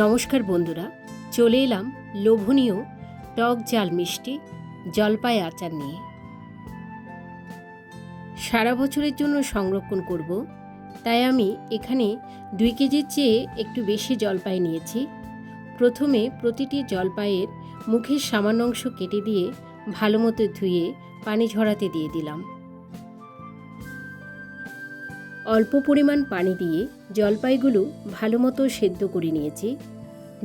নমস্কার বন্ধুরা, চলে এলাম লোভনীয় টক ঝাল মিষ্টি জলপাই আচার নিয়ে। সারা বছরের জন্য সংরক্ষণ করব, তাই আমি এখানে 2 কেজির চেয়ে একটু বেশি জলপাই নিয়েছি। প্রথমে প্রতিটি জলপাইয়ের মুখের সামান্য অংশ কেটে দিয়ে ভালো মতো ধুয়ে পানি ঝরাতে দিয়ে দিলাম। অল্প পরিমাণ পানি দিয়ে জলপাইগুলো ভালো মতো সেদ্ধ করে নিয়েছি।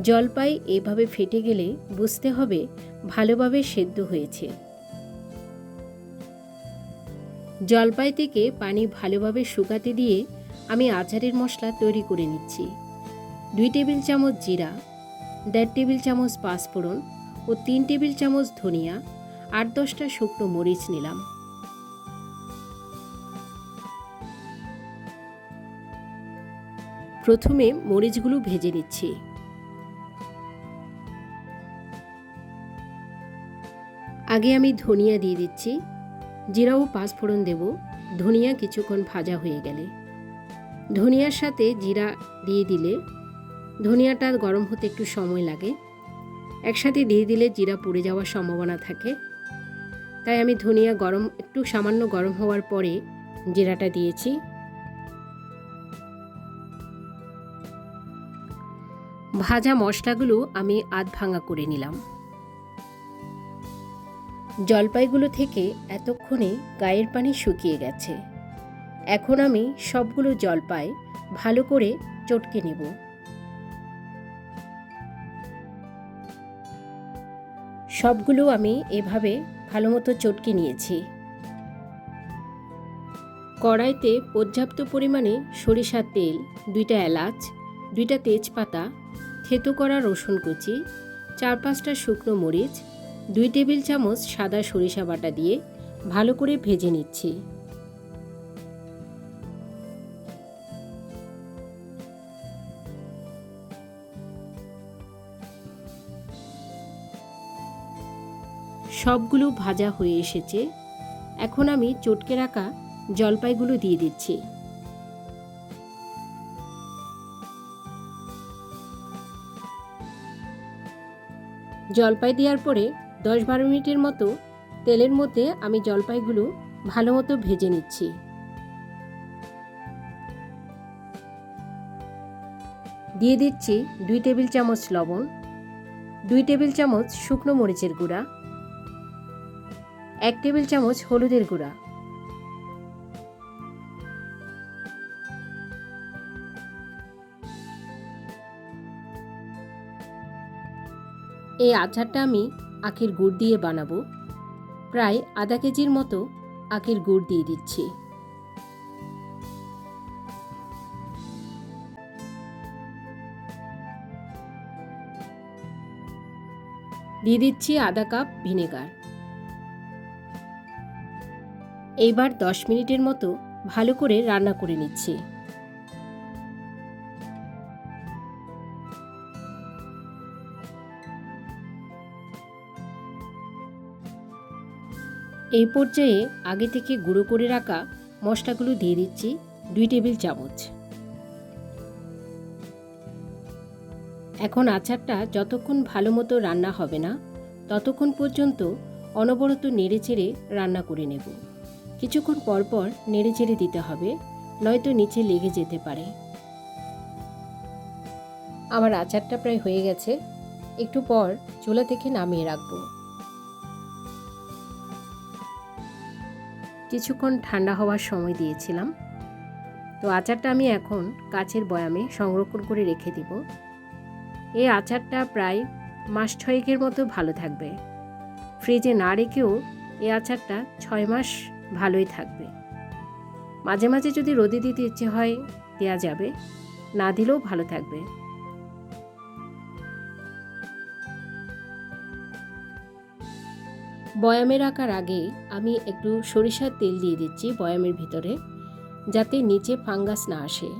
জলপাই এভাবে ফেটে গেলে বুঝতে হবে ভালোভাবে সেদ্ধ হয়েছে। জলপাই থেকে পানি ভালোভাবে শুকাতে দিয়ে আমি আচারের মশলা তৈরি করে নিচ্ছি। 2 টেবিল চামচ জিরা, 1.5 টেবিল চামচ পাঁচফোড়ন ও 3 টেবিল চামচ ধনিয়া, 8-10টা শুকনো মরিচ নিলাম। প্রথমে মরিচগুলো ভেজে নিচ্ছি। আগে আমি ধনিয়া দিয়ে দিচ্ছি, জিরা ও পাঁচফোড়ন দেব। ধনিয়া কিছুক্ষণ ভাজা হয়ে গেলে ধনিয়ার সাথে জিরা দিয়ে দিলে ধনিয়াটা গরম হতে একটু সময় লাগে। একসাথে দিয়ে দিলে জিরা পুড়ে যাওয়ার সম্ভাবনা থাকে, তাই আমি ধনিয়া একটু সামান্য গরম হওয়ার পরে জিরাটা দিয়েছি। ভাজা মশলাগুলো আমি আধ ভাঙা করে নিলাম। জলপাইগুলো থেকে এতক্ষণে গায়ের পানি শুকিয়ে গেছে। এখন আমি সবগুলো জলপাই ভালো করে চটকে নেব। সবগুলো আমি এভাবে ভালো মতো চটকে নিয়েছি। কড়াইতে পর্যাপ্ত পরিমাণে সরিষার তেল, 2টা এলাচ, 2টা তেজপাতা, থেতো করা রসুন কুচি, 4-5টা শুকনো মরিচ, 2 টেবিল চামচ সাদা সরিষা বাটা দিয়ে ভালো করে ভেজে নিচ্ছি। সবগুলো ভাজা হয়ে এসেছে। এখন আমি চটকে রাখা জলপাইগুলো দিয়ে দিচ্ছি। জলপাই দেওয়ার পরে 10-12 মিনিটের মতো তেলের মধ্যে আমি জলপাইগুলো ভালো মতো ভেজে নিচ্ছি। দিয়ে দিচ্ছি 2 টেবিল চামচ লবণ, 2 টেবিল চামচ শুকনো মরিচের গুঁড়া, 1 টেবিল চামচ হলুদের গুঁড়া। এই আচারটা আমি আখের গুড় দিয়ে বানাবো। প্রায় আধা কেজির মতো আখের গুড় দিয়ে দিচ্ছি। দিয়ে দিচ্ছি আধা কাপ ভিনেগার। এইবার 10 মিনিটের মতো ভালো করে রান্না করে নিচ্ছি। এই পর্যায়ে আগে থেকে গুঁড়ো করে রাখা মশলাগুলো দিয়ে দিচ্ছি 2 টেবিল চামচ। এখন আচারটা যতক্ষণ ভালো মতো রান্না হবে না ততক্ষণ পর্যন্ত অনবরত নেড়েচেড়ে রান্না করে নেব। কিছুক্ষণ পর পর নেড়েচেড়ে দিতে হবে, নয়তো নিচে লেগে যেতে পারে। আমার আচারটা প্রায় হয়ে গেছে। একটু পর চুলা থেকে নামিয়ে রাখব। কিছুক্ষণ ঠান্ডা হওয়ার সময় দিয়েছিলাম। তো আচারটা আমি এখন কাচের বয়ামে সংরক্ষণ করে রেখে দেব। এই আচারটা প্রায় মাস 6 মতো ভালো থাকবে। ফ্রিজে না রেখেও এই আচারটা 6 মাস ভালোই থাকবে। মাঝে মাঝে যদি রোদে দিতে ইচ্ছে হয় দেওয়া যাবে, না দিলেও ভালো থাকবে। বয়ামে রাখার আগে আমি একটু সরিষার তেল দিয়ে দিচ্ছি বয়ামের ভিতরে, যাতে নিচে ফাঙ্গাস না আসে।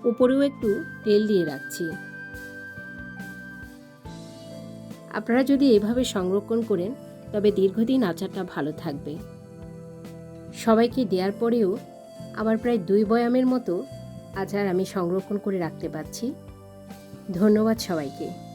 উপরেও একটু তেল দিয়ে রাখছি। আপনারা যদি এভাবে সংরক্ষণ করেন তবে দীর্ঘদিন আচারটা ভালো থাকবে। সবাইকে দেওয়ার পরেও আবার প্রায় 2 বয়ামের মতো আচার আমি সংরক্ষণ করে রাখতে পারছি। ধন্যবাদ সবাইকে।